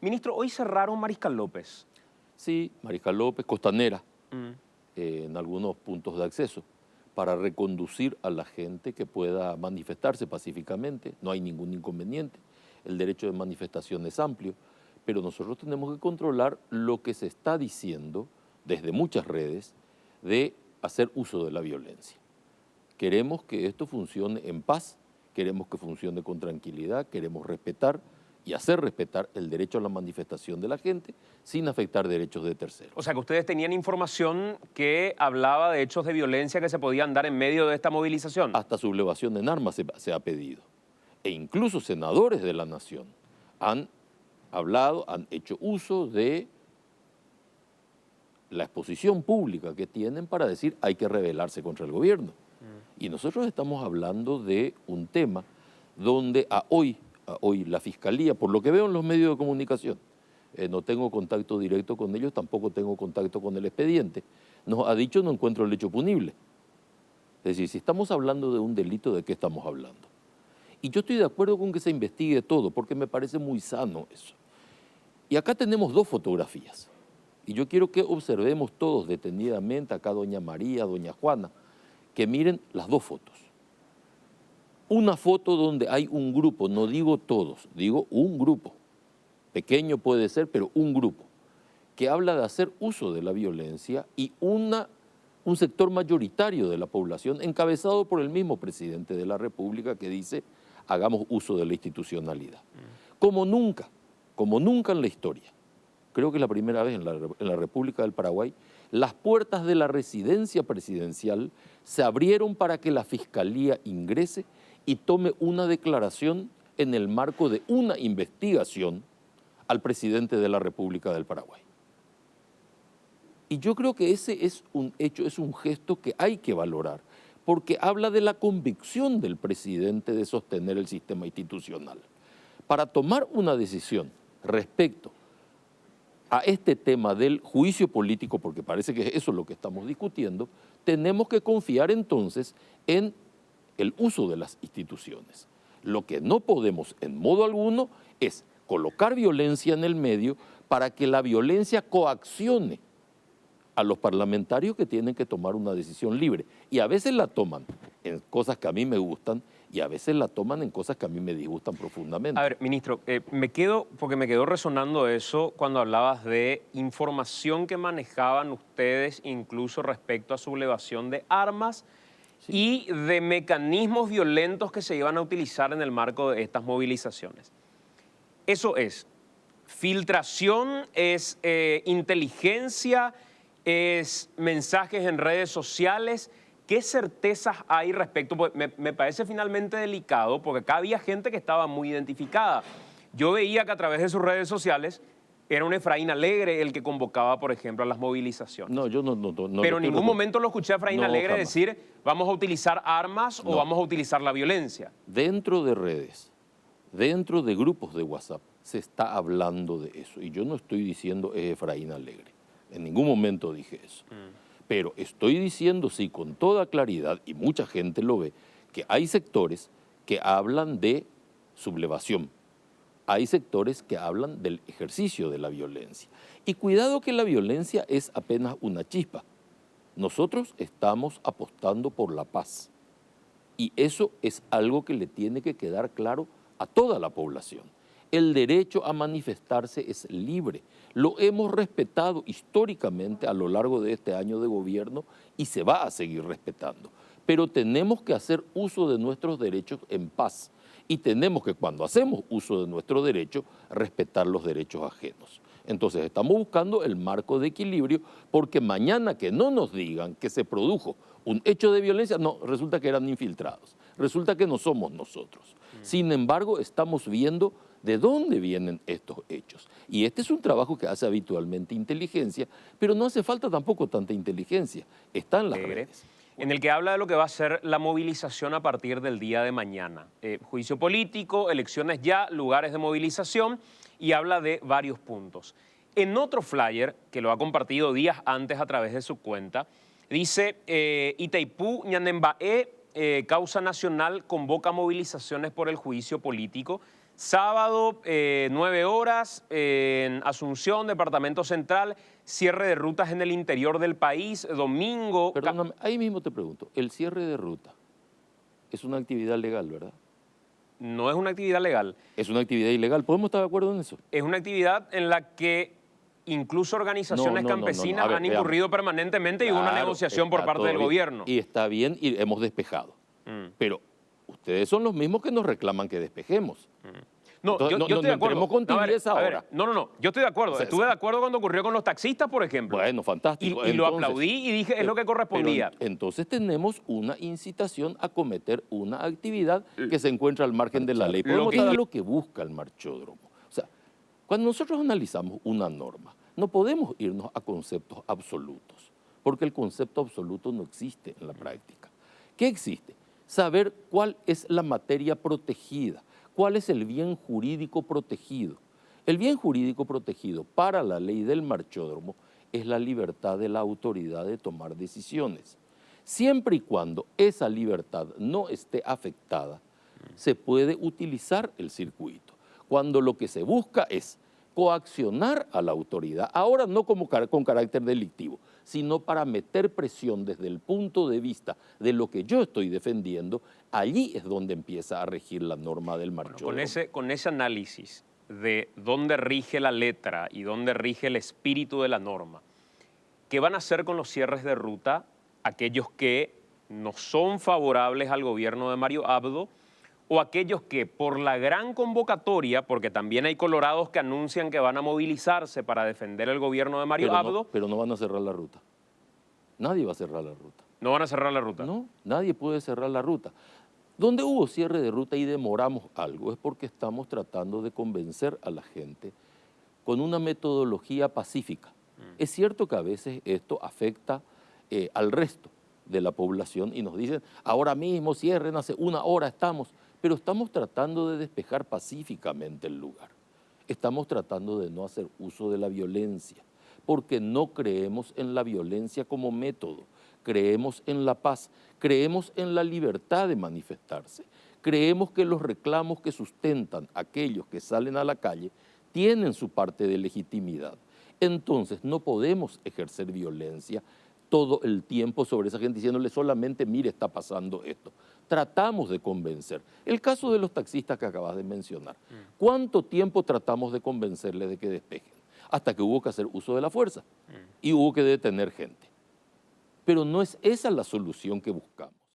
Ministro, hoy cerraron Mariscal López. Sí, Mariscal López, Costanera, en algunos puntos de acceso, para reconducir a la gente que pueda manifestarse pacíficamente. No hay ningún inconveniente. El derecho de manifestación es amplio, pero nosotros tenemos que controlar lo que se está diciendo desde muchas redes de hacer uso de la violencia. Queremos que esto funcione en paz, queremos que funcione con tranquilidad, queremos respetar y hacer respetar el derecho a la manifestación de la gente sin afectar derechos de terceros. O sea, que ustedes tenían información que hablaba de hechos de violencia que se podían dar en medio de esta movilización. Hasta sublevación en armas se ha pedido. E incluso senadores de la nación han hablado, han hecho uso de la exposición pública que tienen para decir hay que rebelarse contra el gobierno. Y nosotros estamos hablando de un tema donde a hoy la Fiscalía, por lo que veo en los medios de comunicación, no tengo contacto directo con ellos, tampoco tengo contacto con el expediente, nos ha dicho no encuentro el hecho punible. Es decir, si estamos hablando de un delito, ¿de qué estamos hablando? Y yo estoy de acuerdo con que se investigue todo, porque me parece muy sano eso. Y acá tenemos dos fotografías, y yo quiero que observemos todos detenidamente, acá doña María, doña Juana, que miren las dos fotos. Una foto donde hay un grupo, no digo todos, digo un grupo, pequeño puede ser, pero un grupo, que habla de hacer uso de la violencia y un sector mayoritario de la población, encabezado por el mismo presidente de la República, que dice, hagamos uso de la institucionalidad. Como nunca en la historia, creo que es la primera vez en la República del Paraguay, las puertas de la residencia presidencial se abrieron para que la Fiscalía ingrese y tome una declaración en el marco de una investigación al presidente de la República del Paraguay. Y yo creo que ese es un hecho, es un gesto que hay que valorar, porque habla de la convicción del presidente de sostener el sistema institucional. Para tomar una decisión respecto a este tema del juicio político, porque parece que eso es lo que estamos discutiendo, tenemos que confiar entonces en el uso de las instituciones. Lo que no podemos en modo alguno es colocar violencia en el medio para que la violencia coaccione a los parlamentarios que tienen que tomar una decisión libre. Y a veces la toman en cosas que a mí me gustan y a veces la toman en cosas que a mí me disgustan profundamente. A ver, ministro, me quedó resonando eso cuando hablabas de información que manejaban ustedes incluso respecto a sublevación de armas y de mecanismos violentos que se iban a utilizar en el marco de estas movilizaciones. Eso es filtración, es inteligencia, es mensajes en redes sociales. ¿Qué certezas hay respecto? Pues me parece finalmente delicado porque acá había gente que estaba muy identificada. Yo veía que a través de sus redes sociales era un Efraín Alegre el que convocaba, por ejemplo, a las movilizaciones. No, yo no. Pero en ningún momento lo escuché a Efraín Alegre jamás decir vamos a utilizar armas o vamos a utilizar la violencia. Dentro de redes, dentro de grupos de WhatsApp, se está hablando de eso. Y yo no estoy diciendo es Efraín Alegre. En ningún momento dije eso. Pero estoy diciendo, sí, con toda claridad, y mucha gente lo ve, que hay sectores que hablan de sublevación. Hay sectores que hablan del ejercicio de la violencia. Y cuidado que la violencia es apenas una chispa. Nosotros estamos apostando por la paz. Y eso es algo que le tiene que quedar claro a toda la población. El derecho a manifestarse es libre. Lo hemos respetado históricamente a lo largo de este año de gobierno y se va a seguir respetando. Pero tenemos que hacer uso de nuestros derechos en paz. Y tenemos que, cuando hacemos uso de nuestro derecho, respetar los derechos ajenos. Entonces estamos buscando el marco de equilibrio, porque mañana que no nos digan que se produjo un hecho de violencia, no, resulta que eran infiltrados, resulta que no somos nosotros. Sin embargo, estamos viendo de dónde vienen estos hechos. Y este es un trabajo que hace habitualmente inteligencia, pero no hace falta tampoco tanta inteligencia, está en las redes. En el que habla de lo que va a ser la movilización a partir del día de mañana. Juicio político, elecciones ya, lugares de movilización, y habla de varios puntos. En otro flyer, que lo ha compartido días antes a través de su cuenta, dice Itaipú, Ñanembaé, causa nacional convoca movilizaciones por el juicio político. sábado, 9 horas, en Asunción, Departamento Central, cierre de rutas en el interior del país, domingo. Perdóname, ahí mismo te pregunto, el cierre de ruta es una actividad legal, ¿verdad? No es una actividad legal. Es una actividad ilegal. ¿Podemos estar de acuerdo en eso? Es una actividad en la que incluso organizaciones campesinas A ver, han incurrido permanentemente y hubo una Claro, negociación por está parte todo del bien. gobierno. Y está bien y hemos despejado. Pero ustedes son los mismos que nos reclaman que despejemos. No, Entonces, yo estoy de acuerdo. entremos con No, a ver, tibieza a ver, ahora. no, yo estoy de acuerdo. O sea, Estuve de acuerdo cuando ocurrió con los taxistas, por ejemplo. Bueno, fantástico. Y lo Entonces, aplaudí y dije, es lo que correspondía. pero entonces tenemos una incitación a cometer una actividad que se encuentra al margen de la ley. Lo que- Podemos lo que busca el marchódromo. O sea, cuando nosotros analizamos una norma, no podemos irnos a conceptos absolutos, porque el concepto absoluto no existe en la práctica. ¿Qué existe? Saber cuál es la materia protegida, cuál es el bien jurídico protegido. El bien jurídico protegido para la ley del marchódromo es la libertad de la autoridad de tomar decisiones. Siempre y cuando esa libertad no esté afectada, se puede utilizar el circuito. Cuando lo que se busca es coaccionar a la autoridad, ahora no como con carácter delictivo, sino para meter presión desde el punto de vista de lo que yo estoy defendiendo, allí es donde empieza a regir la norma del marchódromo. Con ese análisis de dónde rige la letra y dónde rige el espíritu de la norma, ¿qué van a hacer con los cierres de ruta aquellos que no son favorables al gobierno de Mario Abdo o aquellos que por la gran convocatoria, porque también hay colorados que anuncian que van a movilizarse para defender el gobierno de Mario Abdo, pero no van a cerrar la ruta. Nadie va a cerrar la ruta. no van a cerrar la ruta? No, nadie puede cerrar la ruta. Donde hubo cierre de ruta y demoramos algo es porque estamos tratando de convencer a la gente con una metodología pacífica. Es cierto que a veces esto afecta al resto de la población y nos dicen, ahora mismo cierren, hace una hora estamos, pero estamos tratando de despejar pacíficamente el lugar. Estamos tratando de no hacer uso de la violencia, porque no creemos en la violencia como método, creemos en la paz, creemos en la libertad de manifestarse, creemos que los reclamos que sustentan aquellos que salen a la calle tienen su parte de legitimidad. Entonces no podemos ejercer violencia todo el tiempo sobre esa gente diciéndole solamente, mire, está pasando esto. Tratamos de convencer. El caso de los taxistas que acabas de mencionar, ¿cuánto tiempo tratamos de convencerles de que despejen? Hasta que hubo que hacer uso de la fuerza y hubo que detener gente. Pero no es esa la solución que buscamos.